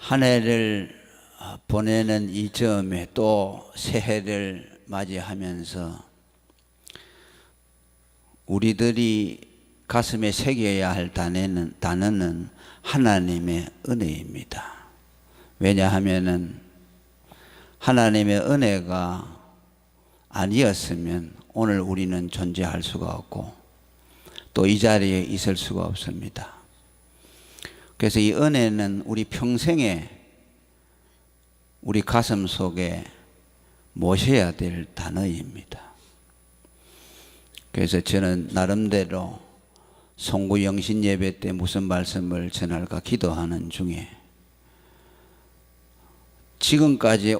한 해를 보내는 이 즈음에 또 새해를 맞이하면서 우리들이 가슴에 새겨야 할 단어는 하나님의 은혜입니다. 왜냐하면은 하나님의 은혜가 아니었으면 오늘 우리는 존재할 수가 없고 또 이 자리에 있을 수가 없습니다. 그래서 이 은혜는 우리 평생에 우리 가슴 속에 모셔야 될 단어입니다. 그래서 저는 나름대로 송구 영신 예배 때 무슨 말씀을 전할까 기도하는 중에 지금까지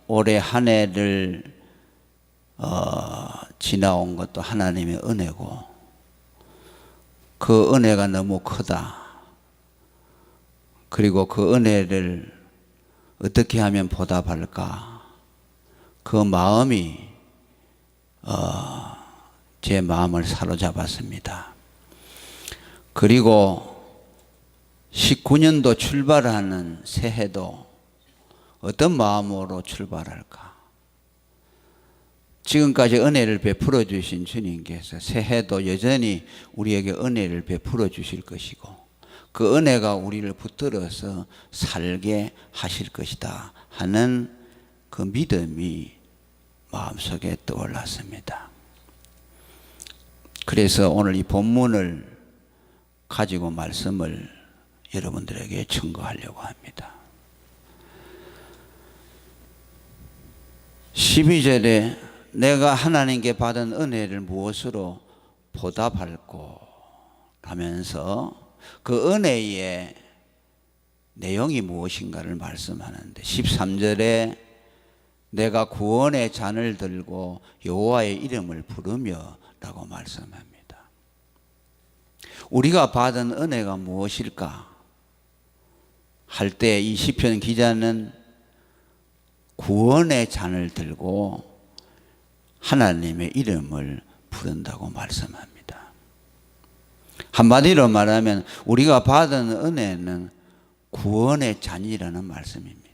올해 한 해를 지나온 것도 하나님의 은혜고 그 은혜가 너무 크다. 그리고 그 은혜를 어떻게 하면 보답할까? 그 마음이 제 마음을 사로잡았습니다. 그리고 19년도 출발하는 새해도 어떤 마음으로 출발할까? 지금까지 은혜를 베풀어 주신 주님께서 새해도 여전히 우리에게 은혜를 베풀어 주실 것이고 그 은혜가 우리를 붙들어서 살게 하실 것이다 하는 그 믿음이 마음속에 떠올랐습니다. 그래서 오늘 이 본문을 가지고 말씀을 여러분들에게 청구하려고 합니다. 12절에 내가 하나님께 받은 은혜를 무엇으로 보답할꼬 하면서 그 은혜의 내용이 무엇인가를 말씀하는데 13절에 내가 구원의 잔을 들고 여호와의 이름을 부르며 라고 말씀합니다. 우리가 받은 은혜가 무엇일까 할 때 이 시편 기자는 구원의 잔을 들고 하나님의 이름을 부른다고 말씀합니다. 한마디로 말하면 우리가 받은 은혜는 구원의 잔이라는 말씀입니다.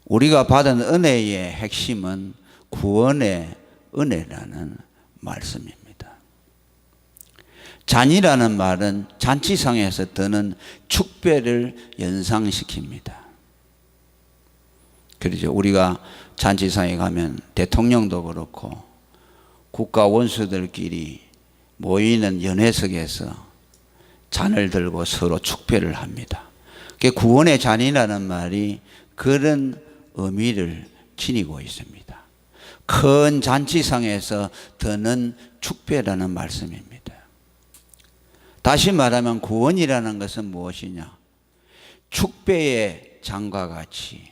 우리가 받은 은혜의 핵심은 구원의 은혜라는 말씀입니다. 잔이라는 말은 잔치상에서 드는 축배를 연상시킵니다. 그렇죠. 우리가 잔치상에 가면 대통령도 그렇고 국가 원수들끼리 모이는 연회석에서 잔을 들고 서로 축배를 합니다. 구원의 잔이라는 말이 그런 의미를 지니고 있습니다. 큰 잔치상에서 드는 축배라는 말씀입니다. 다시 말하면 구원이라는 것은 무엇이냐? 축배의 잔과 같이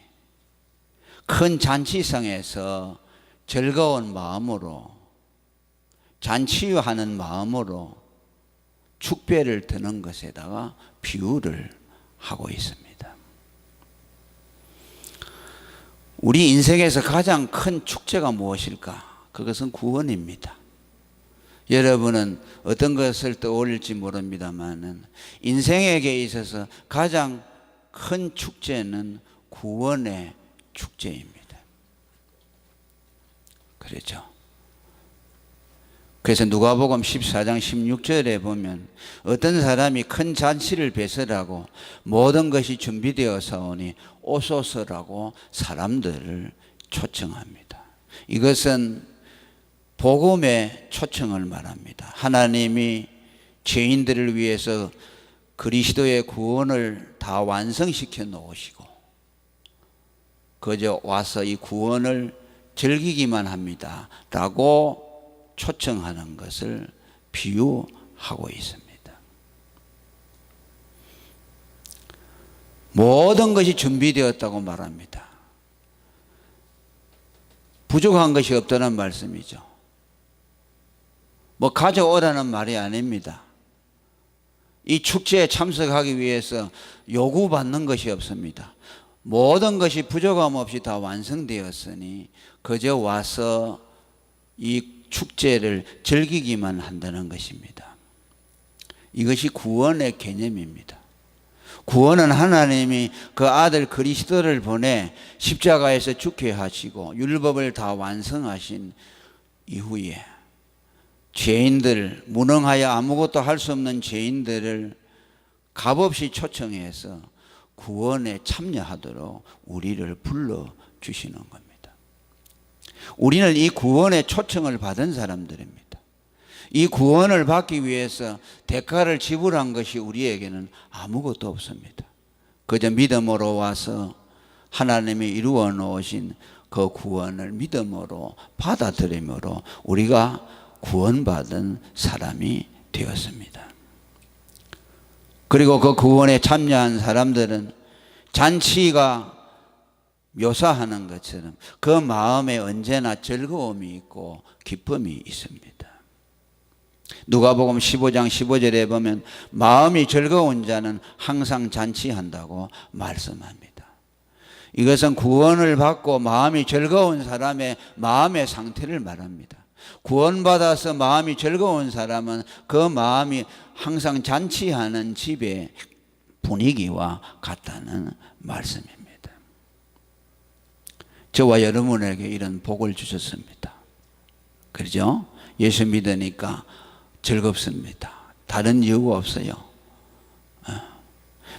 큰 잔치상에서 즐거운 마음으로 잔치하는 마음으로 축배를 드는 것에다가 비유를 하고 있습니다. 우리 인생에서 가장 큰 축제가 무엇일까? 그것은 구원입니다. 여러분은 어떤 것을 떠올릴지 모릅니다만 인생에게 있어서 가장 큰 축제는 구원의 축제입니다. 그렇죠? 그래서 누가복음 14장 16절에 보면 어떤 사람이 큰 잔치를 배설하고 모든 것이 준비되어 사오니 오소서라고 사람들을 초청합니다. 이것은 복음의 초청을 말합니다. 하나님이 죄인들을 위해서 그리스도의 구원을 다 완성시켜 놓으시고 그저 와서 이 구원을 즐기기만 합니다 라고 초청하는 것을 비유하고 있습니다. 모든 것이 준비되었다고 말합니다. 부족한 것이 없다는 말씀이죠. 가져오라는 말이 아닙니다. 이 축제에 참석하기 위해서 요구받는 것이 없습니다. 모든 것이 부족함 없이 다 완성되었으니 그저 와서 이 축제를 즐기기만 한다는 것입니다. 이것이 구원의 개념입니다. 구원은 하나님이 그 아들 그리스도를 보내 십자가에서 죽게 하시고 율법을 다 완성하신 이후에 죄인들, 무능하여 아무것도 할 수 없는 죄인들을 값없이 초청해서 구원에 참여하도록 우리를 불러주시는 겁니다. 우리는 이 구원의 초청을 받은 사람들입니다. 이 구원을 받기 위해서 대가를 지불한 것이 우리에게는 아무것도 없습니다. 그저 믿음으로 와서 하나님이 이루어 놓으신 그 구원을 믿음으로 받아들임으로 우리가 구원받은 사람이 되었습니다. 그리고 그 구원에 참여한 사람들은 잔치가 묘사하는 것처럼 그 마음에 언제나 즐거움이 있고 기쁨이 있습니다. 누가복음 15장 15절에 보면 마음이 즐거운 자는 항상 잔치한다고 말씀합니다. 이것은 구원을 받고 마음이 즐거운 사람의 마음의 상태를 말합니다. 구원받아서 마음이 즐거운 사람은 그 마음이 항상 잔치하는 집의 분위기와 같다는 말씀입니다. 저와 여러분에게 이런 복을 주셨습니다. 그렇죠? 예수 믿으니까 즐겁습니다. 다른 이유가 없어요.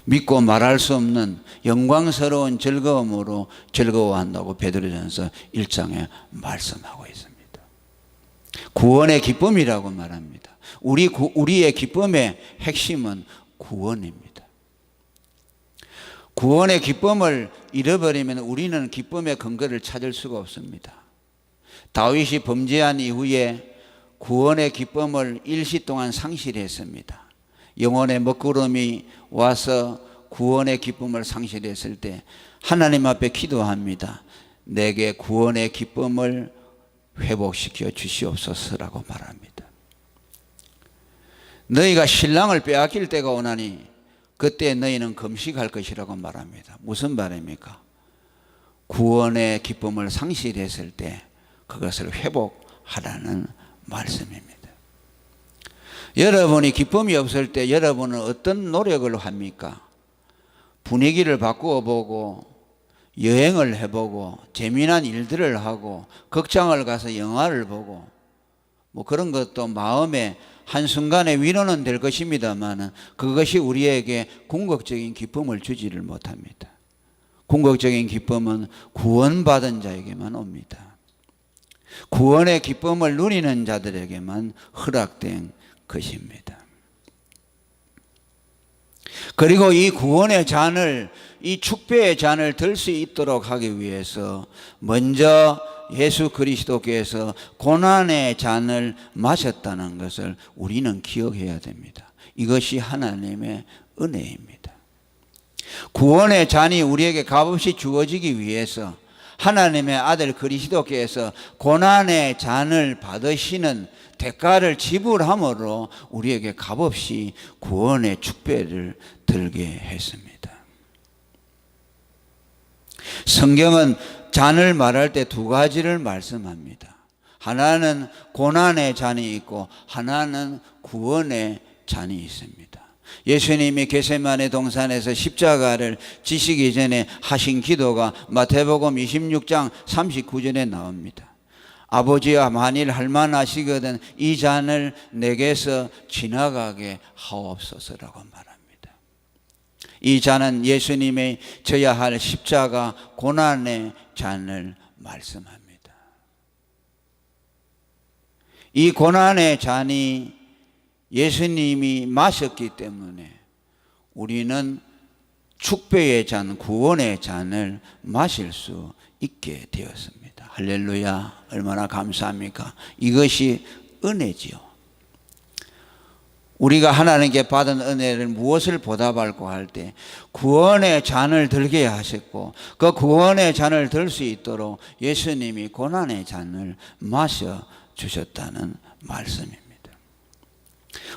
믿고 말할 수 없는 영광스러운 즐거움으로 즐거워한다고 베드로전서 1장에 말씀하고 있습니다. 구원의 기쁨이라고 말합니다. 우리의 기쁨의 핵심은 구원입니다. 구원의 기쁨을 잃어버리면 우리는 기쁨의 근거를 찾을 수가 없습니다. 다윗이 범죄한 이후에 구원의 기쁨을 일시 동안 상실했습니다. 영혼의 먹구름이 와서 구원의 기쁨을 상실했을 때 하나님 앞에 기도합니다. 내게 구원의 기쁨을 회복시켜 주시옵소서라고 말합니다. 너희가 신랑을 빼앗길 때가 오나니 그때 너희는 금식할 것이라고 말합니다. 무슨 말입니까? 구원의 기쁨을 상실했을 때 그것을 회복하라는 말씀입니다. 여러분이 기쁨이 없을 때 여러분은 어떤 노력을 합니까? 분위기를 바꾸어 보고 여행을 해보고 재미난 일들을 하고 극장을 가서 영화를 보고 뭐 그런 것도 마음의 한순간의 위로는 될 것입니다만 그것이 우리에게 궁극적인 기쁨을 주지를 못합니다. 궁극적인 기쁨은 구원받은 자에게만 옵니다. 구원의 기쁨을 누리는 자들에게만 허락된 것입니다. 그리고 이 구원의 잔을, 이 축배의 잔을 들 수 있도록 하기 위해서 먼저 예수 그리스도께서 고난의 잔을 마셨다는 것을 우리는 기억해야 됩니다. 이것이 하나님의 은혜입니다. 구원의 잔이 우리에게 값없이 주어지기 위해서 하나님의 아들 그리스도께서 고난의 잔을 받으시는 대가를 지불함으로 우리에게 값없이 구원의 축배를 들게 했습니다. 성경은 잔을 말할 때 두 가지를 말씀합니다. 하나는 고난의 잔이 있고 하나는 구원의 잔이 있습니다. 예수님이 겟세마네 동산에서 십자가를 지시기 전에 하신 기도가 마태복음 26장 39절에 나옵니다. 아버지와 만일 할만하시거든 이 잔을 내게서 지나가게 하옵소서라고 말합니다. 이 잔은 예수님의 져야 할 십자가 고난의 잔을 말씀합니다. 이 고난의 잔이 예수님이 마셨기 때문에 우리는 축배의 잔, 구원의 잔을 마실 수 있게 되었습니다. 할렐루야, 얼마나 감사합니까? 이것이 은혜지요. 우리가 하나님께 받은 은혜를 무엇을 보답할까 할 때 구원의 잔을 들게 하셨고 그 구원의 잔을 들 수 있도록 예수님이 고난의 잔을 마셔 주셨다는 말씀입니다.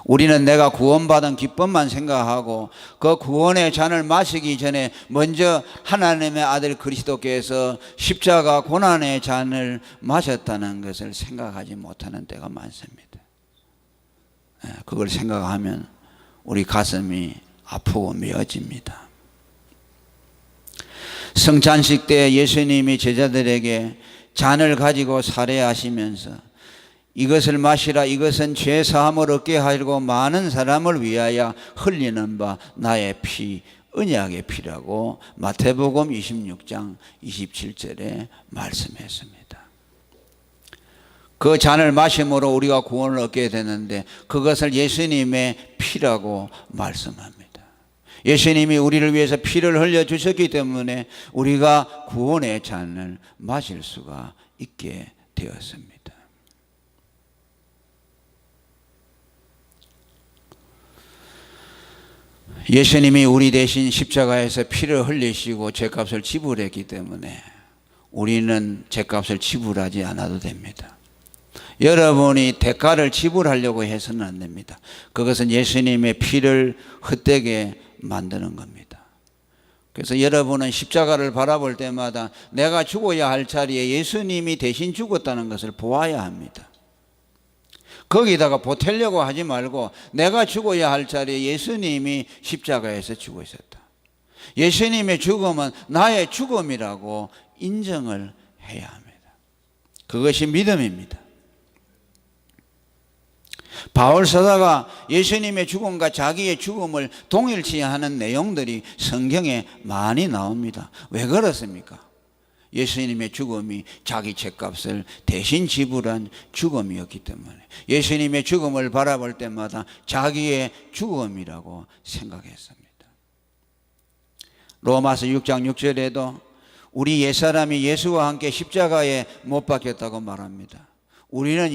우리는 내가 구원받은 기쁨만 생각하고 그 구원의 잔을 마시기 전에 먼저 하나님의 아들 그리스도께서 십자가 고난의 잔을 마셨다는 것을 생각하지 못하는 때가 많습니다. 그걸 생각하면 우리 가슴이 아프고 메어집니다. 성찬식 때 예수님이 제자들에게 잔을 가지고 살해하시면서 이것을 마시라, 이것은 죄 사함을 얻게 하려고 많은 사람을 위하여 흘리는 바 나의 피, 언약의 피라고 마태복음 26장 27절에 말씀했습니다. 그 잔을 마심으로 우리가 구원을 얻게 되는데 그것을 예수님의 피라고 말씀합니다. 예수님이 우리를 위해서 피를 흘려주셨기 때문에 우리가 구원의 잔을 마실 수가 있게 되었습니다. 예수님이 우리 대신 십자가에서 피를 흘리시고 죄값을 지불했기 때문에 우리는 죄값을 지불하지 않아도 됩니다. 여러분이 대가를 지불하려고 해서는 안 됩니다. 그것은 예수님의 피를 헛되게 만드는 겁니다. 그래서 여러분은 십자가를 바라볼 때마다 내가 죽어야 할 자리에 예수님이 대신 죽었다는 것을 보아야 합니다. 거기다가 보태려고 하지 말고 내가 죽어야 할 자리에 예수님이 십자가에서 죽으셨다. 예수님의 죽음은 나의 죽음이라고 인정을 해야 합니다. 그것이 믿음입니다. 바울 사도가 예수님의 죽음과 자기의 죽음을 동일시하는 내용들이 성경에 많이 나옵니다. 왜 그렇습니까? 예수님의 죽음이 자기 죄값을 대신 지불한 죽음이었기 때문에 예수님의 죽음을 바라볼 때마다 자기의 죽음이라고 생각했습니다. 로마서 6장 6절에도 우리 옛사람이 예수와 함께 십자가에 못 박혔다고 말합니다. 우리는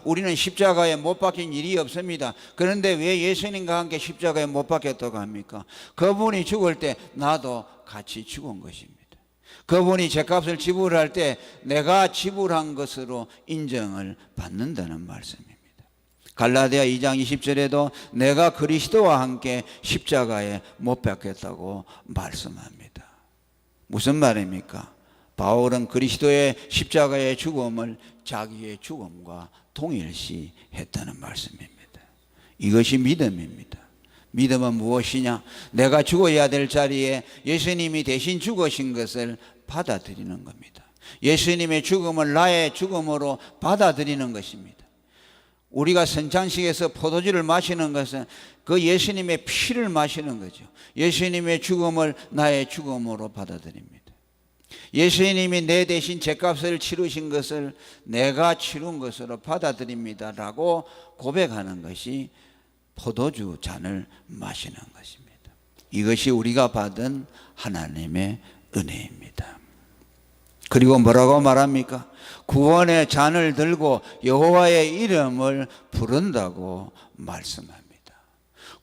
우리는 십자가에 못 박힌 일이 없습니다. 그런데 왜 예수님과 함께 십자가에 못 박혔다고 합니까? 그분이 죽을 때 나도 같이 죽은 것입니다. 그분이 죄값을 지불할 때 내가 지불한 것으로 인정을 받는다는 말씀입니다. 갈라디아 2장 20절에도 내가 그리스도와 함께 십자가에 못 박혔다고 말씀합니다. 무슨 말입니까? 바울은 그리스도의 십자가의 죽음을 자기의 죽음과 동일시했다는 말씀입니다. 이것이 믿음입니다. 믿음은 무엇이냐? 내가 죽어야 될 자리에 예수님이 대신 죽으신 것을 받아들이는 겁니다. 예수님의 죽음을 나의 죽음으로 받아들이는 것입니다. 우리가 성찬식에서 포도주를 마시는 것은 그 예수님의 피를 마시는 거죠. 예수님의 죽음을 나의 죽음으로 받아들입니다. 예수님이 내 대신 죄값을 치르신 것을 내가 치른 것으로 받아들입니다 라고 고백하는 것이 포도주 잔을 마시는 것입니다. 이것이 우리가 받은 하나님의 은혜입니다. 그리고 뭐라고 말합니까? 구원의 잔을 들고 여호와의 이름을 부른다고 말씀합니다.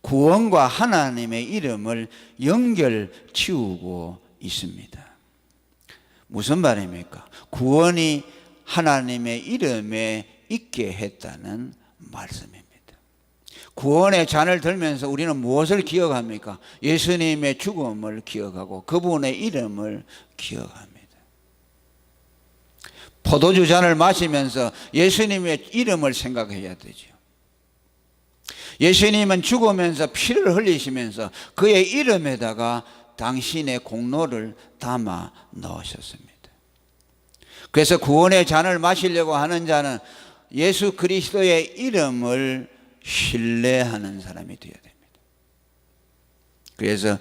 구원과 하나님의 이름을 연결 지우고 있습니다. 무슨 말입니까? 구원이 하나님의 이름에 있게 했다는 말씀입니다. 구원의 잔을 들면서 우리는 무엇을 기억합니까? 예수님의 죽음을 기억하고 그분의 이름을 기억합니다. 포도주 잔을 마시면서 예수님의 이름을 생각해야 되죠. 예수님은 죽으면서 피를 흘리시면서 그의 이름에다가 당신의 공로를 담아 넣으셨습니다. 그래서 구원의 잔을 마시려고 하는 자는 예수 그리스도의 이름을 신뢰하는 사람이 되어야 됩니다. 그래서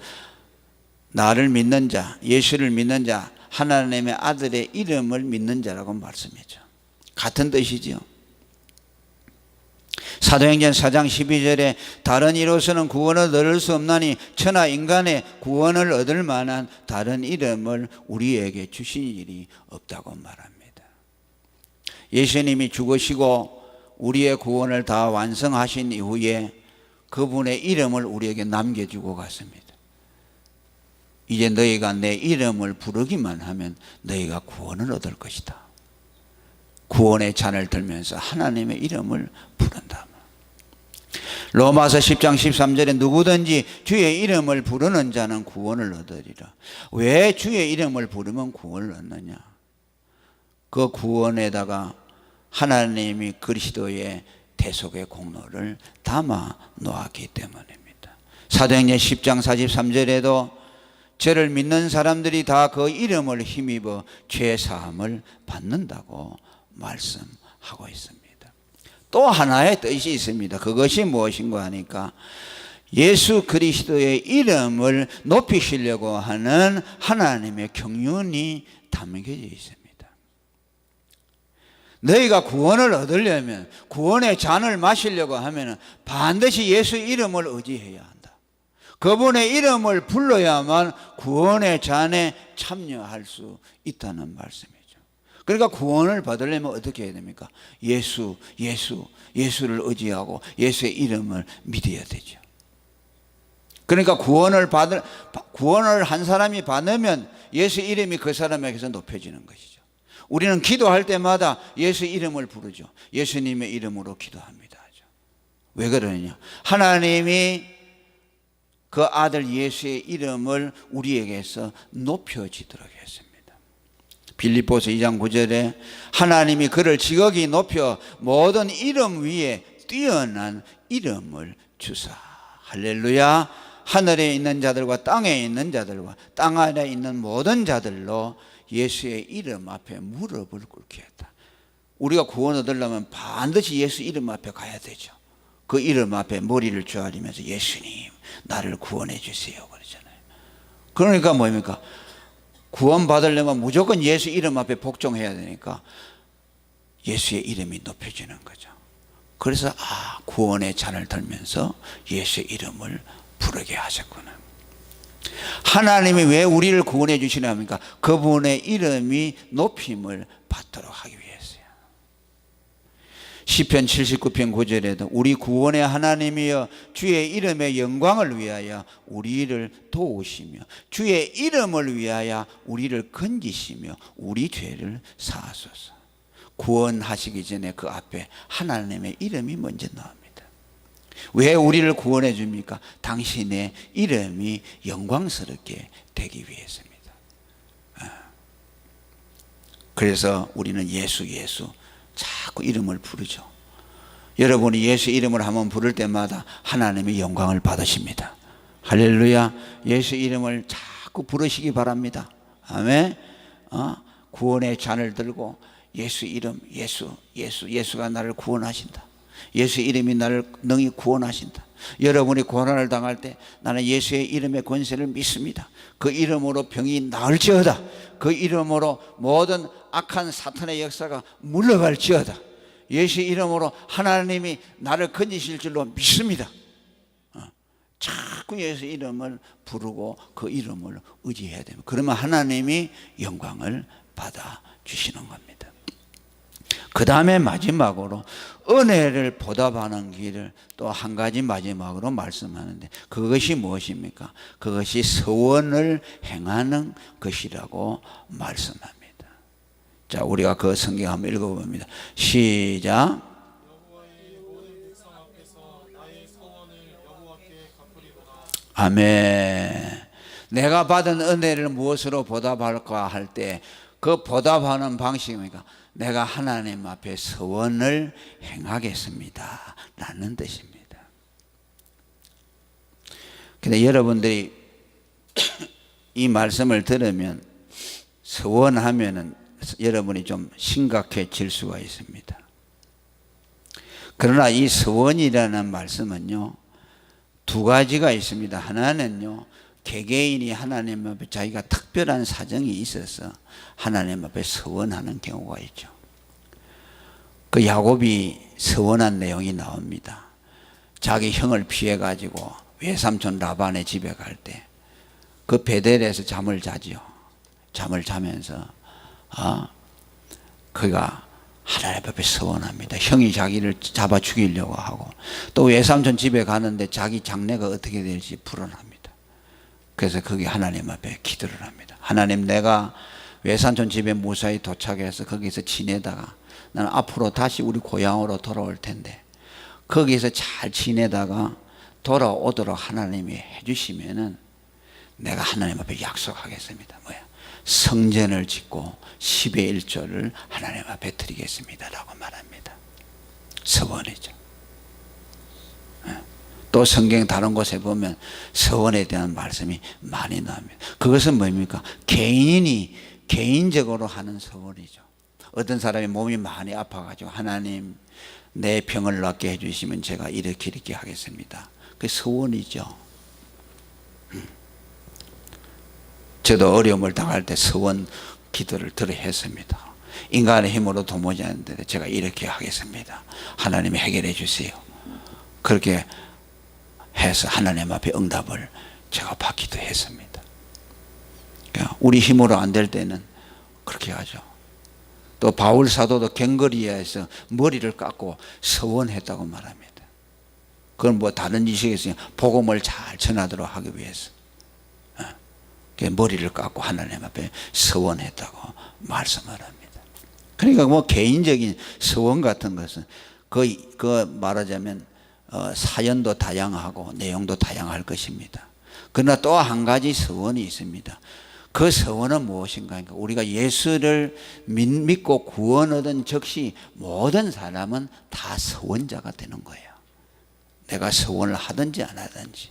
나를 믿는 자, 예수를 믿는 자, 하나님의 아들의 이름을 믿는 자라고 말씀했죠. 같은 뜻이죠. 사도행전 4장 12절에 다른 이로서는 구원을 얻을 수 없나니 천하 인간의 구원을 얻을 만한 다른 이름을 우리에게 주신 일이 없다고 말합니다. 예수님이 죽으시고 우리의 구원을 다 완성하신 이후에 그분의 이름을 우리에게 남겨주고 갔습니다. 이제 너희가 내 이름을 부르기만 하면 너희가 구원을 얻을 것이다. 구원의 잔을 들면서 하나님의 이름을 부른다. 로마서 10장 13절에 누구든지 주의 이름을 부르는 자는 구원을 얻으리라. 왜 주의 이름을 부르면 구원을 얻느냐? 그 구원에다가 하나님이 그리스도의 대속의 공로를 담아 놓았기 때문입니다. 사도행전 10장 43절에도 저를 믿는 사람들이 다 그 이름을 힘입어 죄 사함을 받는다고 말씀하고 있습니다. 또 하나의 뜻이 있습니다. 그것이 무엇인가 하니까 예수 그리스도의 이름을 높이시려고 하는 하나님의 경륜이 담겨져 있습니다. 너희가 구원을 얻으려면, 구원의 잔을 마시려고 하면 반드시 예수 이름을 의지해야 한다. 그분의 이름을 불러야만 구원의 잔에 참여할 수 있다는 말씀이죠. 그러니까 구원을 받으려면 어떻게 해야 됩니까? 예수를 의지하고 예수의 이름을 믿어야 되죠. 그러니까 구원을 한 사람이 받으면 예수 이름이 그 사람에게서 높여지는 것이죠. 우리는 기도할 때마다 예수 이름을 부르죠. 예수님의 이름으로 기도합니다. 왜 그러냐? 하나님이 그 아들 예수의 이름을 우리에게서 높여지도록 했습니다. 빌립보서 2장 9절에 하나님이 그를 지극히 높여 모든 이름 위에 뛰어난 이름을 주사. 할렐루야. 하늘에 있는 자들과 땅에 있는 자들과 땅 아래 있는 모든 자들로 예수의 이름 앞에 무릎을 꿇게 했다. 우리가 구원 얻으려면 반드시 예수 이름 앞에 가야 되죠. 그 이름 앞에 머리를 조아리면서 예수님 나를 구원해 주세요 그러잖아요. 그러니까 뭡니까? 구원 받으려면 무조건 예수 이름 앞에 복종해야 되니까 예수의 이름이 높여지는 거죠. 그래서 구원의 잔을 들면서 예수의 이름을 부르게 하셨구나. 하나님이 왜 우리를 구원해 주시냐 합니까? 그분의 이름이 높임을 받도록 하기 위해서요. 시편 79편 9절에도 우리 구원의 하나님이여 주의 이름의 영광을 위하여 우리를 도우시며 주의 이름을 위하여 우리를 건지시며 우리 죄를 사하소서. 구원하시기 전에 그 앞에 하나님의 이름이 먼저 나옵니다. 왜 우리를 구원해 줍니까? 당신의 이름이 영광스럽게 되기 위해서입니다. 그래서 우리는 예수 자꾸 이름을 부르죠. 여러분이 예수 이름을 한번 부를 때마다 하나님의 영광을 받으십니다. 할렐루야. 예수 이름을 자꾸 부르시기 바랍니다. 아멘. 구원의 잔을 들고 예수 이름, 예수가 나를 구원하신다. 예수 이름이 나를 능히 구원하신다. 여러분이 고난을 당할 때 나는 예수의 이름의 권세를 믿습니다. 그 이름으로 병이 나을지어다. 그 이름으로 모든 악한 사탄의 역사가 물러갈지어다. 예수 이름으로 하나님이 나를 건지실 줄로 믿습니다. 자꾸 예수 이름을 부르고 그 이름을 의지해야 됩니다. 그러면 하나님이 영광을 받아 주시는 겁니다. 그 다음에 마지막으로 은혜를 보답하는 길을 또 한 가지 마지막으로 말씀하는데 그것이 무엇입니까? 그것이 서원을 행하는 것이라고 말씀합니다. 자, 우리가 그 성경 한번 읽어봅니다. 시작. 아멘. 내가 받은 은혜를 무엇으로 보답할까 할 때 그 보답하는 방식입니까? 내가 하나님 앞에 서원을 행하겠습니다 라는 뜻입니다. 근데 여러분들이 이 말씀을 들으면 서원하면은 여러분이 좀 심각해질 수가 있습니다. 그러나 이 서원이라는 말씀은요 두 가지가 있습니다. 하나는요 개개인이 하나님 앞에 자기가 특별한 사정이 있어서 하나님 앞에 서원하는 경우가 있죠. 그 야곱이 서원한 내용이 나옵니다. 자기 형을 피해 가지고 외삼촌 라반의 집에 갈 때 그 베델에서 잠을 자지요. 잠을 자면서 그가 하나님 앞에 서원합니다. 형이 자기를 잡아 죽이려고 하고 또 외삼촌 집에 가는데 자기 장래가 어떻게 될지 불안합니다. 그래서 거기 하나님 앞에 기도를 합니다. 하나님, 내가 외삼촌 집에 무사히 도착해서 거기서 지내다가 나는 앞으로 다시 우리 고향으로 돌아올 텐데 거기서 잘 지내다가 돌아오도록 하나님이 해주시면은 내가 하나님 앞에 약속하겠습니다. 성전을 짓고 10의 1조를 하나님 앞에 드리겠습니다 라고 말합니다. 서원이죠. 또 성경 다른 곳에 보면 서원에 대한 말씀이 많이 나옵니다. 그것은 뭡니까? 개인이 개인적으로 하는 서원이죠. 어떤 사람이 몸이 많이 아파가지고 하나님 내 병을 낫게 해주시면 제가 이렇게 하겠습니다. 그게 서원이죠. 저도 어려움을 당할 때 서원 기도를 들어 했습니다. 인간의 힘으로 도무지 않는데 제가 이렇게 하겠습니다. 하나님이 해결해 주세요. 그렇게 해서 하나님 앞에 응답을 제가 받기도 했습니다. 우리 힘으로 안 될 때는 그렇게 하죠. 또 바울 사도도 경거리에서 머리를 깎고 서원했다고 말합니다. 그건 뭐 다른 지식에서 복음을 잘 전하도록 하기 위해서 머리를 깎고 하나님 앞에 서원했다고 말씀을 합니다. 그러니까 뭐 개인적인 서원 같은 것은 그 말하자면 사연도 다양하고 내용도 다양할 것입니다. 그러나 또 한 가지 서원이 있습니다. 그 서원은 무엇인가? 그러니까 우리가 예수를 믿고 구원 얻은 즉시 모든 사람은 다 서원자가 되는 거예요. 내가 서원을 하든지 안 하든지.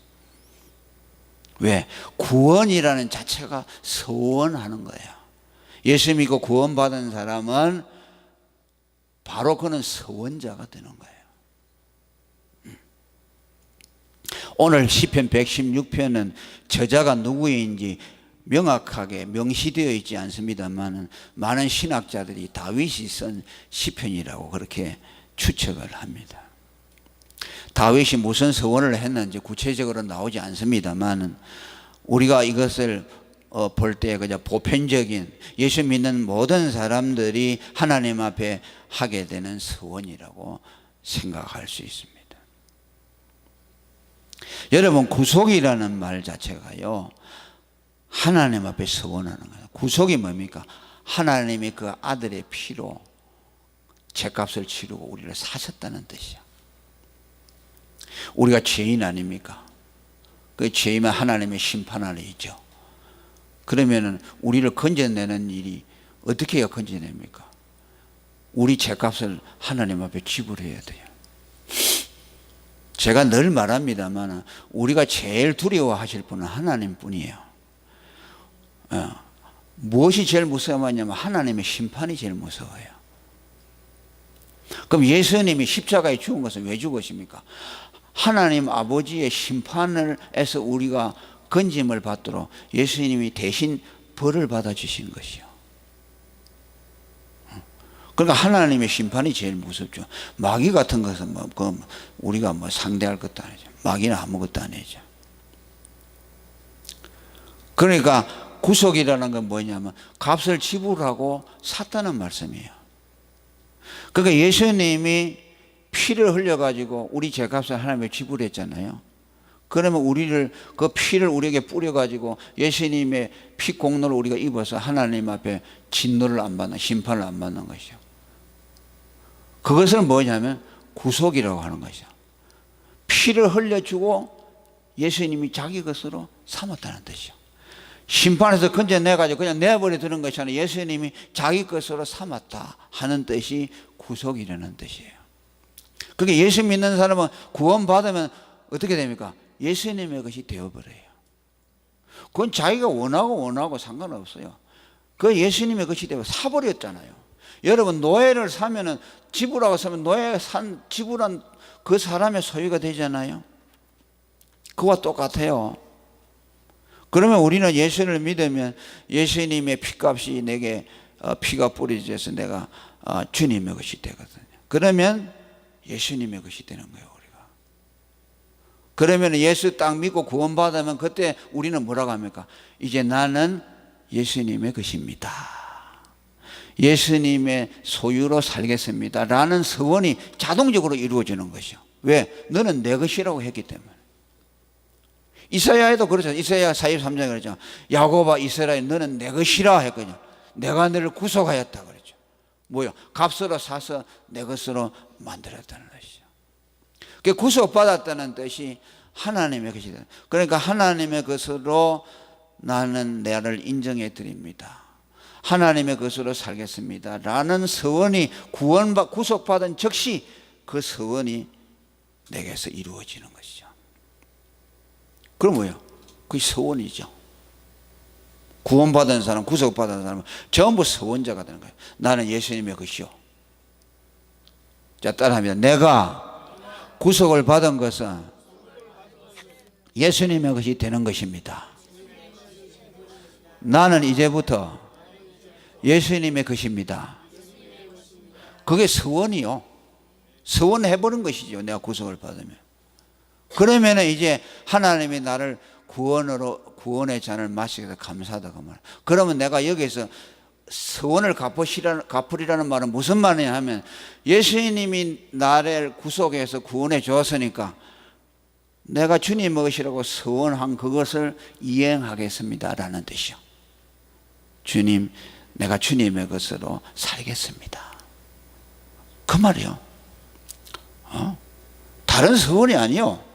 왜? 구원이라는 자체가 서원하는 거예요. 예수 믿고 구원받은 사람은 바로 그는 서원자가 되는 거예요. 오늘 시편 116편은 저자가 누구인지 명확하게 명시되어 있지 않습니다만 많은 신학자들이 다윗이 쓴 시편이라고 그렇게 추측을 합니다. 다윗이 무슨 서원을 했는지 구체적으로 나오지 않습니다만 우리가 이것을 볼 때 그냥 보편적인 예수 믿는 모든 사람들이 하나님 앞에 하게 되는 서원이라고 생각할 수 있습니다. 여러분, 구속이라는 말 자체가요, 하나님 앞에 서원하는 거예요. 구속이 뭡니까? 하나님이 그 아들의 피로 죄값을 치르고 우리를 사셨다는 뜻이야. 우리가 죄인 아닙니까? 그 죄이면 하나님의 심판 안에 있죠. 그러면은 우리를 건져내는 일이 어떻게 해야 건져냅니까? 우리 죄값을 하나님 앞에 지불해야 돼요. 제가 늘 말합니다만 우리가 제일 두려워하실 분은 하나님 뿐이에요. 무엇이 제일 무서워하냐면 하나님의 심판이 제일 무서워요. 그럼 예수님이 십자가에 죽은 것은 왜 죽으십니까? 하나님 아버지의 심판을 해서 우리가 건짐을 받도록 예수님이 대신 벌을 받아주신 것이요. 그러니까 하나님의 심판이 제일 무섭죠. 마귀 같은 것은 우리가 상대할 것도 아니죠. 마귀는 아무것도 아니죠. 그러니까 구속이라는 건 뭐냐면 값을 지불하고 샀다는 말씀이에요. 그러니까 예수님이 피를 흘려가지고 우리 죄값을 하나님께 지불했잖아요. 그러면 그 피를 우리에게 뿌려가지고 예수님의 피 공로를 우리가 입어서 하나님 앞에 진노를 안 받는, 심판을 안 받는 것이죠. 그것은 뭐냐면 구속이라고 하는 것이죠. 피를 흘려주고 예수님이 자기 것으로 삼았다는 뜻이죠. 심판에서 건져내가지고 그냥 내버려 두는 것이 아니라 예수님이 자기 것으로 삼았다 하는 뜻이 구속이라는 뜻이에요. 그러니까 예수 믿는 사람은 구원받으면 어떻게 됩니까? 예수님의 것이 되어버려요. 그건 자기가 원하고 상관없어요. 그 예수님의 것이 되고 사버렸잖아요. 여러분, 노예를 사면은 지불하고 사면 지불한 그 사람의 소유가 되잖아요. 그와 똑같아요. 그러면 우리는 예수를 믿으면 예수님의 피값이 내게 피가 뿌려져서 내가 주님의 것이 되거든요. 그러면 예수님의 것이 되는 거예요, 우리가. 그러면 예수 딱 믿고 구원받으면 그때 우리는 뭐라고 합니까? 이제 나는 예수님의 것입니다. 예수님의 소유로 살겠습니다. 라는 서원이 자동적으로 이루어지는 것이죠. 왜? 너는 내 것이라고 했기 때문에. 이사야에도 그렇죠. 이사야 43장에 그러죠. 야곱아 이스라엘 너는 내 것이라 했거든요. 내가 너를 구속하였다 그랬죠. 뭐요? 값으로 사서 내 것으로 만들었다는 것이죠. 그 구속받았다는 뜻이 하나님의 것이다. 그러니까 하나님의 것으로 나는 나를 인정해 드립니다. 하나님의 것으로 살겠습니다. 라는 서원이 구속받은 즉시 그 서원이 내게서 이루어지는 것이죠. 그럼 뭐예요? 그게 서원이죠. 구원받은 사람, 구속받은 사람은 전부 서원자가 되는 거예요. 나는 예수님의 것이요. 자, 따라합니다. 내가 구속을 받은 것은 예수님의 것이 되는 것입니다. 나는 이제부터 예수님의 것입니다. 그게 서원이요. 서원해버린 것이죠. 내가 구속을 받으면. 그러면 이제 하나님이 나를 구원의 잔을 마시게 해서 감사하다 그 말. 그러면 내가 여기서 서원을 갚으리라는 말은 무슨 말이냐 하면 예수님이 나를 구속해서 구원해 주었으니까 내가 주님의 것이라고 서원한 그것을 이행하겠습니다 라는 뜻이요. 주님, 내가 주님의 것으로 살겠습니다. 그 말이요. 다른 서원이 아니요.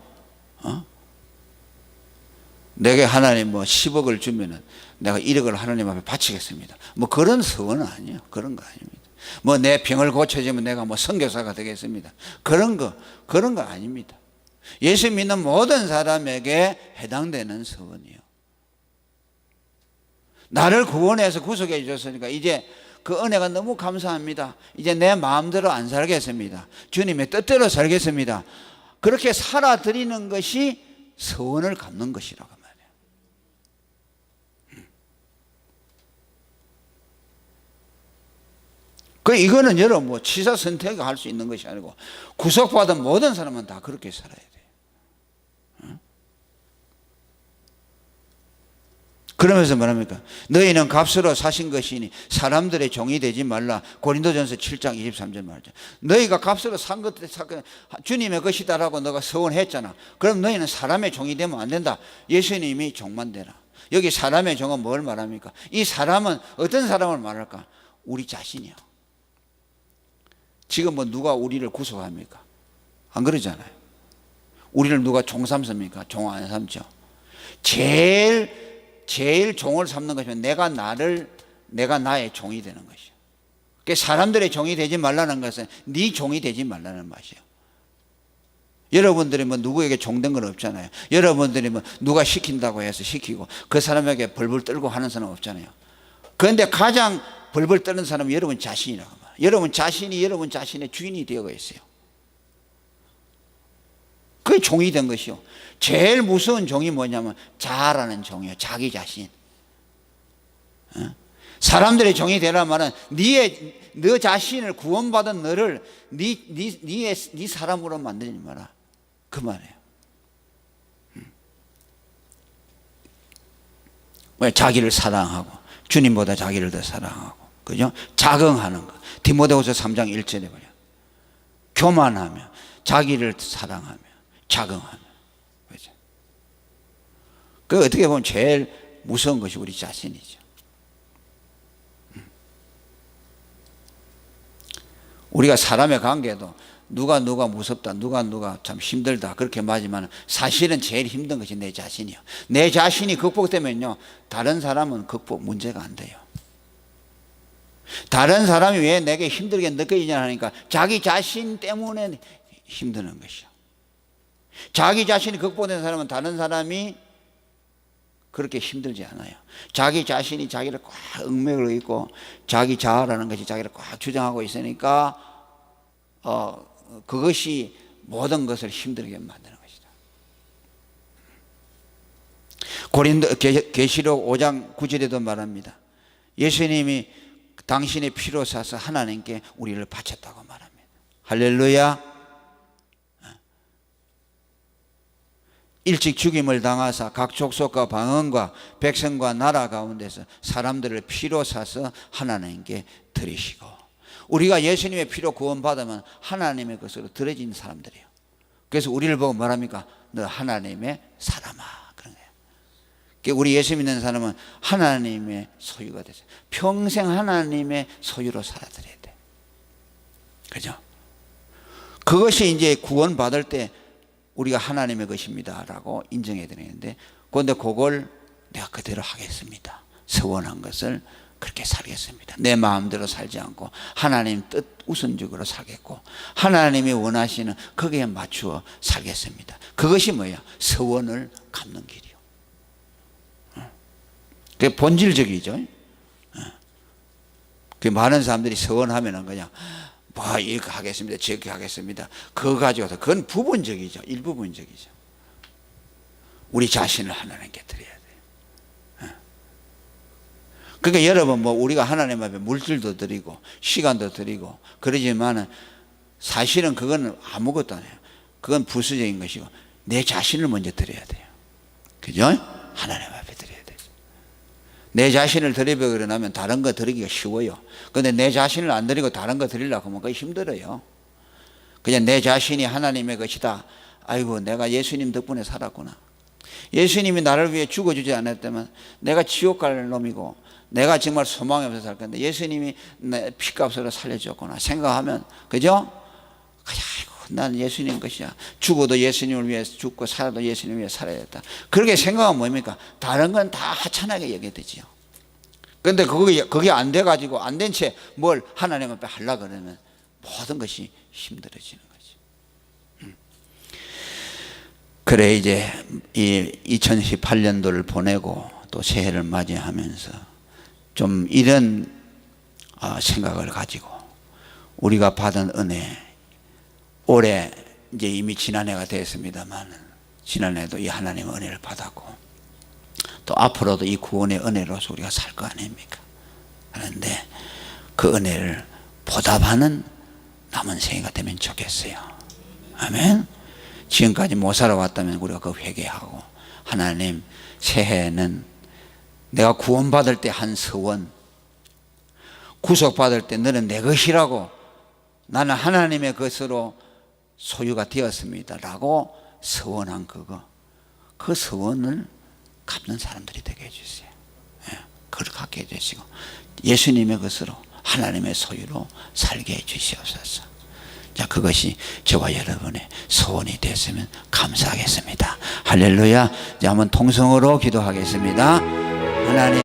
내게 하나님 10억을 주면은 내가 1억을 하나님 앞에 바치겠습니다. 그런 서원은 아니에요. 그런 거 아닙니다. 내 병을 고쳐주면 내가 선교사가 되겠습니다. 그런 거 아닙니다. 예수 믿는 모든 사람에게 해당되는 서원이요. 나를 구원해서 구속해 주셨으니까 이제 그 은혜가 너무 감사합니다. 이제 내 마음대로 안 살겠습니다. 주님의 뜻대로 살겠습니다. 그렇게 살아드리는 것이 서원을 갚는 것이라고 말이에요. 이거는 여러분 취사 선택을 할 수 있는 것이 아니고 구속받은 모든 사람은 다 그렇게 살아야 돼요. 그러면서 말합니까? 너희는 값으로 사신 것이니 사람들의 종이 되지 말라. 고린도전서 7장 23절 말이죠. 너희가 값으로 산 것, 주님의 것이다라고 너가 서원했잖아. 그럼 너희는 사람의 종이 되면 안 된다. 예수님이 종만 되라. 여기 사람의 종은 뭘 말합니까? 이 사람은 어떤 사람을 말할까? 우리 자신이요. 지금 누가 우리를 구속합니까? 안 그러잖아요. 우리를 누가 종 삼습니까? 종 안 삼죠. 제일 종을 삼는 것이면 내가 나의 종이 되는 것이요. 그러니까 사람들의 종이 되지 말라는 것은 네 종이 되지 말라는 맛이에요. 여러분들이 누구에게 종된 건 없잖아요. 여러분들이 누가 시킨다고 해서 시키고 그 사람에게 벌벌 떨고 하는 사람 없잖아요. 그런데 가장 벌벌 떠는 사람은 여러분 자신이라고 말해요. 여러분 자신이 여러분 자신의 주인이 되어 있어요. 그게 종이 된 것이요. 제일 무서운 종이 뭐냐면 자아라는 종이에요. 자기 자신. 사람들의 종이 되라 말은 너 자신을 구원받은 너를 네 사람으로 만들지 마라. 그 말이에요. 왜 자기를 사랑하고 주님보다 자기를 더 사랑하고 그죠? 자긍하는 것. 디모데후서 3장 1절에 보면 교만하며 자기를 사랑하며 자긍하며. 그죠? 그 어떻게 보면 제일 무서운 것이 우리 자신이죠. 우리가 사람의 관계도 누가 무섭다, 누가 참 힘들다 그렇게 말하지만 사실은 제일 힘든 것이 내 자신이요. 내 자신이 극복되면요 다른 사람은 극복 문제가 안 돼요. 다른 사람이 왜 내게 힘들게 느껴지냐 하니까 자기 자신 때문에 힘드는 것이요. 자기 자신이 극복된 사람은 다른 사람이 그렇게 힘들지 않아요. 자기 자신이 자기를 꽉 얽매고 있고 자기 자아라는 것이 자기를 꽉 주장하고 있으니까 그것이 모든 것을 힘들게 만드는 것이다. 계시록 5장 9절에도 말합니다. 예수님이 당신의 피로 사서 하나님께 우리를 바쳤다고 말합니다. 할렐루야. 일찍 죽임을 당하사 각 족속과 방언과 백성과 나라 가운데서 사람들을 피로 사서 하나님께 드리시고, 우리가 예수님의 피로 구원받으면 하나님의 것으로 드려진 사람들이에요. 그래서 우리를 보고 말합니까? 너 하나님의 사람아, 그런 거예요. 그러니까 우리 예수 믿는 사람은 하나님의 소유가 됐어요. 평생 하나님의 소유로 살아드려야 돼. 그죠? 그것이 이제 구원받을 때 우리가 하나님의 것입니다 라고 인정해야 되는데, 그런데 그걸 내가 그대로 하겠습니다, 서원한 것을 그렇게 살겠습니다. 내 마음대로 살지 않고 하나님 뜻 우선적으로 살겠고 하나님이 원하시는 거기에 맞추어 살겠습니다. 그것이 뭐야? 서원을 갚는 길이요. 그게 본질적이죠. 그 많은 사람들이 서원하면은 그냥 뭐 이렇게 하겠습니다, 저렇게 하겠습니다. 그거 가지고서 그건 부분적이죠. 일부분적이죠. 우리 자신을 하나님께 드려야 돼요. 그러니까 여러분 뭐 우리가 하나님 앞에 물질도 드리고 시간도 드리고 그러지만은 사실은 그건 아무것도 아니에요. 그건 부수적인 것이고 내 자신을 먼저 드려야 돼요. 그죠? 하나님 앞에 드려야 되죠. 내 자신을 드리려고 그러면 다른 거 드리기가 쉬워요. 그런데 내 자신을 안 드리고 다른 거 드리려고 하면 그게 힘들어요. 그냥 내 자신이 하나님의 것이다. 아이고 내가 예수님 덕분에 살았구나. 예수님이 나를 위해 죽어주지 않았다면 내가 지옥 갈 놈이고 내가 정말 소망이 없어서 살 건데 예수님이 내 피값으로 살려줬구나 생각하면, 그죠? 아이고 난 예수님 것이야. 죽어도 예수님을 위해 죽고 살아도 예수님을 위해 살아야겠다. 그렇게 생각하면 뭡니까? 다른 건 다 하찮게 여겨야 되지요. 그런데 그게 안 돼가지고 안 된 채 뭘 하나님 앞에 하려고 그러면 모든 것이 힘들어지는 거지. 그래 이제 이 2018년도를 보내고 또 새해를 맞이하면서 좀 이런 생각을 가지고 우리가 받은 은혜, 올해 이제 이미 지난해가 됐습니다만 지난해도 이 하나님의 은혜를 받았고 또 앞으로도 이 구원의 은혜로서 우리가 살 거 아닙니까? 그런데 그 은혜를 보답하는 남은 생애가 되면 좋겠어요. 아멘. 지금까지 못 살아왔다면 우리가 그 회개하고 하나님 새해에는 내가 구원받을 때 한 서원, 구속받을 때 너는 내 것이라고 나는 하나님의 것으로 소유가 되었습니다 라고 서원한 그 서원을 갚는 사람들이 되게 해주세요. 그걸 갖게 해주시고 예수님의 것으로 하나님의 소유로 살게 해주시옵소서. 자, 그것이 저와 여러분의 소원이 됐으면 감사하겠습니다. 할렐루야. 이제 한번 통성으로 기도하겠습니다. 하나님